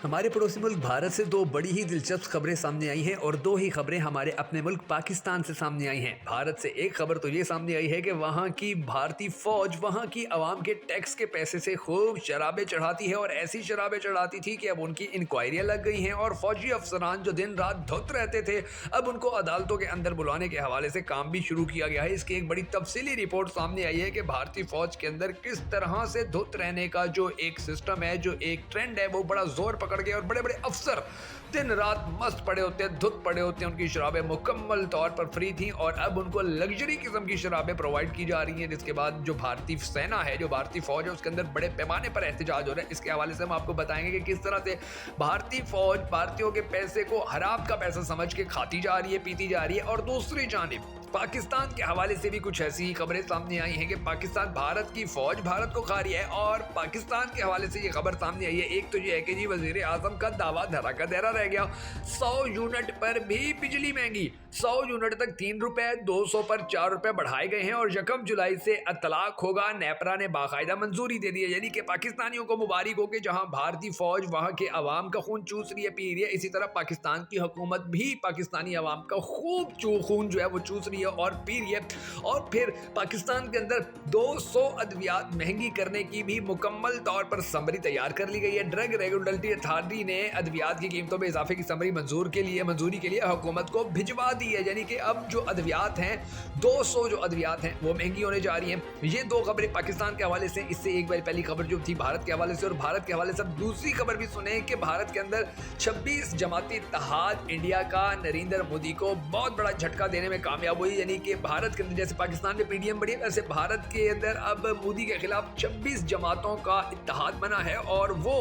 हमारे पड़ोसी मुल्क भारत से दो बड़ी ही दिलचस्प खबरें सामने आई हैं और दो ही खबरें हमारे अपने मुल्क पाकिस्तान से सामने आई हैं। भारत से एक खबर तो ये सामने आई है कि वहाँ की भारतीय फौज वहाँ की आवाम के टैक्स के पैसे से खूब शराबें चढ़ाती है और ऐसी शराबें चढ़ाती थी कि अब उनकी इंक्वायरियाँ लग गई हैं और फौजी अफसरान जो दिन रात धुत रहते थे अब उनको अदालतों के अंदर बुलाने के हवाले से काम भी शुरू किया गया है। इसकी एक बड़ी तफसीली रिपोर्ट सामने आई है कि भारतीय फौज के अंदर किस तरह से धुत रहने का जो एक सिस्टम है, जो एक ट्रेंड है, वो बड़ा जोर पकड़ गया और बड़े बड़े अफसर दिन रात मस्त पड़े होते हैं, धुत पड़े होते हैं। उनकी शराबें मुकम्मल तौर पर फ्री थी और अब उनको लग्जरी किस्म की शराबें प्रोवाइड की जा रही हैं, जिसके बाद जो भारतीय सेना है, जो भारतीय फौज है, उसके अंदर बड़े पैमाने पर एहतजाज हो रहा है। इसके हवाले से हम आपको बताएंगे कि किस तरह से भारतीय फौज भारतीयों के पैसे को हराम का पैसा समझ के खाती जा रही है, पीती जा रही है। और दूसरी जानिब पाकिस्तान के हवाले से भी कुछ ऐसी खबरें सामने आई हैं कि पाकिस्तान भारत की फौज भारत को खा रही है। और पाकिस्तान के हवाले से ये खबर सामने आई है, एक तो ये है कि जी वजीर आजम का दावा धरा का धरा रह गया। 100 यूनिट पर भी बिजली महंगी, 100 यूनिट तक 3 रुपए, 200 पर 4 रुपए बढ़ाए गए हैं और 1 जुलाई से इतलाक होगा। नेपरा ने बाकायदा मंजूरी दे दी है, यानी कि पाकिस्तानियों को मुबारक हो कि जहां भारतीय फौज वहां के अवाम का खून चूस रही है, पी रही है, इसी तरह पाकिस्तान की हुकूमत भी पाकिस्तानी अवाम का खूब खून जो है वो चूस रही है और पी रही है। और फिर पाकिस्तान के अंदर 200 अद्वियात महंगी करने की भी मुकम्मल तौर पर समरी तैयार कर ली गई है। ड्रग रेगुलेटरी अथॉरिटी ने अद्वियात की कीमतों में इजाफे की समरी मंजूरी के लिए हुकूमत को भिजवा दी है, यानी कि अब जो अद्वियात हैं, 200 जो अद्वियात हैं वो महंगी होने जा रही हैं। ये दो खबरें पाकिस्तान के हवाले से। इससे एक बार पहली खबर जो थी भारत के हवाले से, और भारत के हवाले से दूसरी खबर भी सुने कि भारत के अंदर 26 जमाती इत्तेहाद इंडिया का नरेंद्र मोदी को बहुत बड़ा झटका देने में कामयाब हुई। यानी कि भारत के अंदर जैसे पाकिस्तान में पीडीएम बढ़ी, वैसे भारत के अंदर अब मोदी के खिलाफ 26 जमातों का इत्तेहाद बना है और वो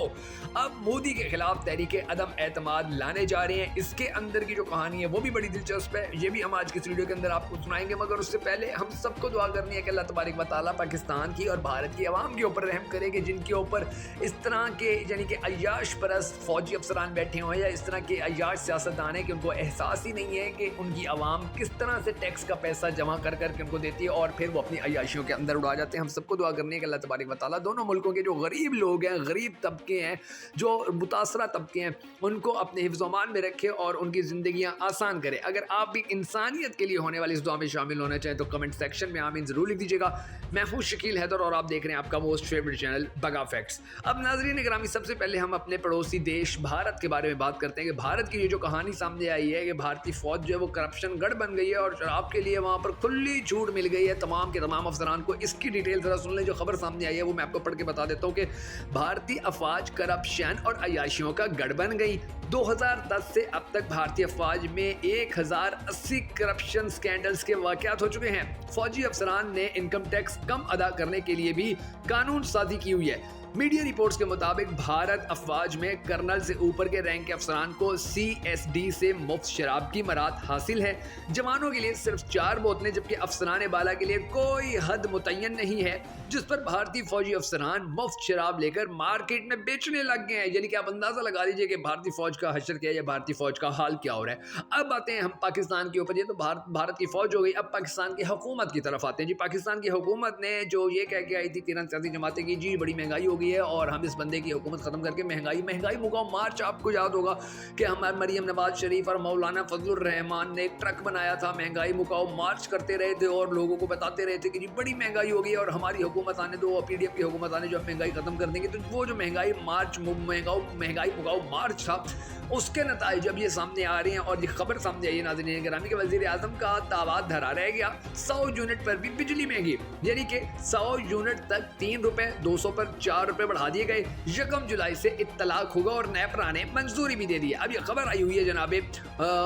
अब मोदी के खिलाफ तहरीक अदम एतमाद लाने जा रहे हैं। इसके अंदर की जो कहानी है वो भी बड़ी दिलचस्प है, ये भी हम आज की इस वीडियो के अंदर आपको सुनाएंगे। मगर उससे पहले हम सबको दुआ करनी है कि अल्लाह तबारक व तआला पाकिस्तान की और भारत की आवाम के ऊपर रहम करे कि जिनके ऊपर इस तरह के यानी कि अय्याश परस्त फौजी अफसरान बैठे हुए हैं या इस तरह के अय्याश सियासतदान है कि उनको एहसास ही नहीं है कि उनकी आवाम किस तरह से टैक्स का पैसा जमा कर करके उनको देती है और फिर वो अपनी अय्याशियों के अंदर उड़ा जाते हैं। हम सबको दुआ करनी है कि अल्लाह तबारक व तआला दोनों मुल्कों के जो गरीब लोग हैं, गरीब तबके हैं, जो मुतासरा तबके हैं, उनको अपने हिफ्ज़-ओ-मान में रखे और उनकी ज़िंदगियाँ आसान करे। अगर आप भी इंसानियत के लिए होने वाली इस दुआ में शामिल होना चाहें तो कमेंट सेक्शन में आमीन ज़रूर लिख दीजिएगा। मैं हूँ शकील हैदर और आप देख रहे हैं आपका मोस्ट फेवरेट चैनल बगा फैक्ट्स। अब नाज़रीन गिरामी, सबसे पहले हम अपने पड़ोसी देश भारत के बारे में बात करते हैं कि भारत की ये जो कहानी सामने आई है कि भारतीय फौज जो है वो करप्शन गढ़ बन गई है और शराब के लिए वहाँ पर खुली छूट मिल गई है तमाम के तमाम अफसरान को। इसकी डिटेल जरा सुन लें। जो खबर सामने आई है वो मैं आपको पढ़ के बता देता हूँ कि भारतीय अफवाज करप्शन और अय्याशियों का गढ़ बन गई। 2010 से अब तक भारतीय फौज में 1080 करप्शन स्कैंडल्स के वाकयात हो चुके हैं। फौजी अफसरान ने इनकम टैक्स कम अदा करने के लिए भी कानून साजी की हुई है। मीडिया रिपोर्ट्स के मुताबिक भारत अफवाज में कर्नल से ऊपर के रैंक के अफसरान को CSD से मुफ्त शराब की मराद हासिल है। जवानों के लिए सिर्फ 4 बोतलें, जबकि अफसरान बाला के लिए कोई हद मुतय्यन नहीं है, जिस पर भारतीय फौजी अफसरान मुफ्त शराब लेकर मार्केट में बेचने लग गए हैं। यानी कि आप अंदाजा लगा लीजिए कि भारतीय फौज का हशर क्या है या भारतीय फौज का हाल क्या हो रहा है। अब आते हैं हम पाकिस्तान के ऊपर। ये तो भारत की फौज हो गई। अब पाकिस्तान की हुकूमत की तरफ आते हैं। जी, पाकिस्तान की हुकूमत ने जो ये कह के आई थी 13 सियासी जमातें की, जी बड़ी महंगाई हो है और हम इस बंदे की हुकूमत खत्म करके महंगाई मुकाओ मार्च। आपको याद होगा कि हमारे मरियम नवाज शरीफ और मौलाना फजलुर रहमान ने एक ट्रक बनाया था, महंगाई मुकाओ मार्च करते रहे थे और लोगों को बताते रहे थे कि जी बड़ी महंगाई हो गई और हमारी हुकूमत आने दो, पीडीएम की हुकूमत आने जो महंगाई खत्म कर देंगे। तो वो जो महंगाई मुकाओ मार्च था, उसके नताइज अब ये सामने आ रहे हैं और ये खबर सामने आई है नाज़रीन गिरामी के वज़ीर आज़म का दावा धरा रह गया। 100 यूनिट पर भी बिजली महंगी, यानी कि 100 यूनिट तक 3 रुपए, 200 पर 4 रुपए बढ़ा दिए गए। 1 जुलाई से इत्तलाक होगा और नेपरा ने मंजूरी भी दे दी है। अब ये खबर आई हुई है जनाबे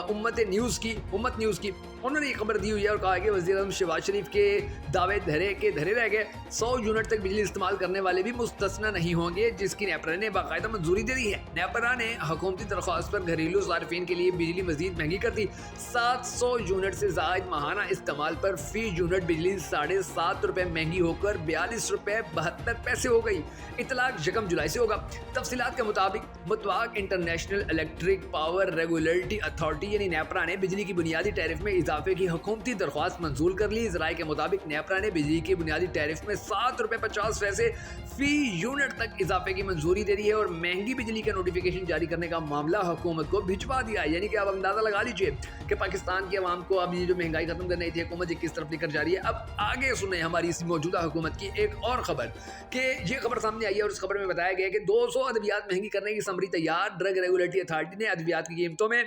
उम्मत न्यूज़ की। उन्होंने ये खबर दी हुई है और कहा कि वज़ीर आज़म शहबाज शरीफ के दावे धरे रह गए। 100 यूनिट तक बिजली इस्तेमाल करने वाले भी मुस्तस्ना नहीं होंगे, जिसकी नेपरा ने बाकायदा मंजूरी दे दी है। नेपरा ने हुकूमती दरख्वास्त पर घरेलू सार्फिन के लिए बिजली मजीद महंगी कर दी। 700 यूनिट से ज़ायद माहाना इस्तेमाल पर फी यूनिट बिजली 7.5 रुपए महंगी होकर 42 रुपए 72 पैसे हो गई। इतलाक 1 जुलाई से होगा। तफसीलात के मुताबिक मुतवाक international electric power regulatory authority यानी नेपरा ने बिजली की बुनियादी टैरिफ में इजाफे की हुकूमती दरख्वास्त मंजूर कर ली। ज़राए के मुताबिक नेपरा ने बिजली के बुनियादी टैरिफ में ₹7.50 फी यूनिट तक इजाफे की मंजूरी दे दी है और महंगी बिजली का नोटिफिकेशन जारी करने का मामला हुकूमत को भिजवा दिया है। यानी कि अब अंदाजा लगा लीजिए कि पाकिस्तान की आवाम को अब ये जो महंगाई खत्म करनी थी हुकूमत किस तरफ लेकर जा रही है। अब आगे सुने हमारी इस मौजूदा हुकूमत की एक और खबर कि ये खबर सामने आई है और उस खबर में बताया गया है कि 200 अद्वियात महंगी करने की समरी तैयार। ड्रग रेगुलेटरी अथॉरिटी ने अद्वियात की कीमतों में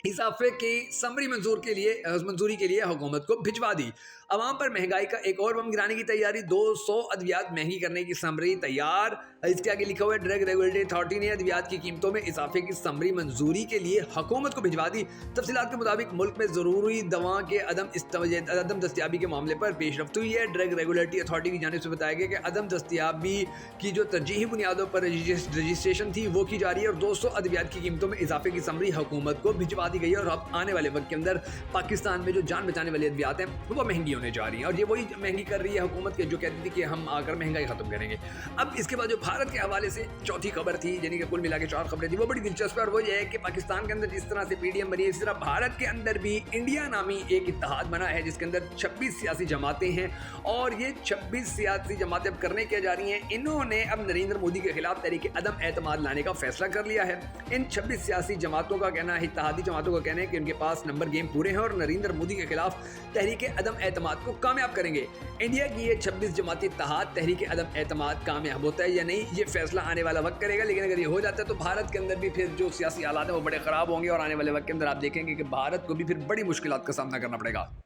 इजाफे की समरी मंजूरी के लिए हुकूमत को भिजवा दी। अवाम पर महंगाई का एक और बम गिराने की तैयारी। 200 अद्वियात महंगी करने की समरी तैयार। इसके आगे लिखा हुआ है ड्रग रेगुलेटरी अथॉरिटी ने अद्वियात की कीमतों में इजाफे की समरी मंजूरी के लिए हुकूमत को भिजवा दी। तफसीलात के मुताबिक मुल्क में ज़रूरी दवा के अदम दस्तियाबी के मामले पर पेशरफ्त हुई है। ड्रग रेगुलेटरी अथॉरिटी की जानिब से बताया गया कि अदम दस्तियाबी की जो तरजीही बुनियादों पर रजिस्ट्रेशन थी वो की जा रही है और 200 अद्वियात की कीमतों में इजाफे की समरी हुकूमत को भिजवा दी गई है। और अब आने वाले वक्त के अंदर पाकिस्तान में जो जान बचाने वाली अद्वियात हैं वो महंगी होने जा रही हैं और ये वही महंगी कर रही है हुकूमत के जो कहती थी कि हम आकर महंगाई खत्म करेंगे। अब इसके बाद जो भारत के हवाले से चौथी खबर थी, यानी कि कुल मिला के 4 खबरें थी, वो बड़ी दिलचस्प है और वो ये है कि पाकिस्तान के अंदर जिस तरह से पीडीएम बनी है, इस तरह भारत के अंदर भी इंडिया नामी एक इत्तेहाद बना है जिसके अंदर 26 सियासी जमातें हैं और ये 26 सियासी जमातें अब करने क्या जा रही हैं, इन्होंने अब नरेंद्र मोदी के खिलाफ तहरीक अदम एतमाद लाने का फैसला कर लिया है। इन 26 सियासी जमातों का कहना है, इत्तेहादी जमातों का कहना है कि उनके पास नंबर गेम पूरे हैं और नरेंद्र मोदी के खिलाफ तहरीक अदम एतमाद को कामयाब करेंगे। इंडिया की ये 26 जमाती इत्तेहाद तहरीक अदम एतमाद कामयाब होता है या नहीं, ये फैसला आने वाला वक्त करेगा। लेकिन अगर ये हो जाता है तो भारत के अंदर भी फिर जो सियासी हालात हैं वो बड़े ख़राब होंगे और आने वाले वक्त के अंदर आप देखेंगे कि भारत को भी फिर बड़ी मुश्किलात का सामना करना पड़ेगा।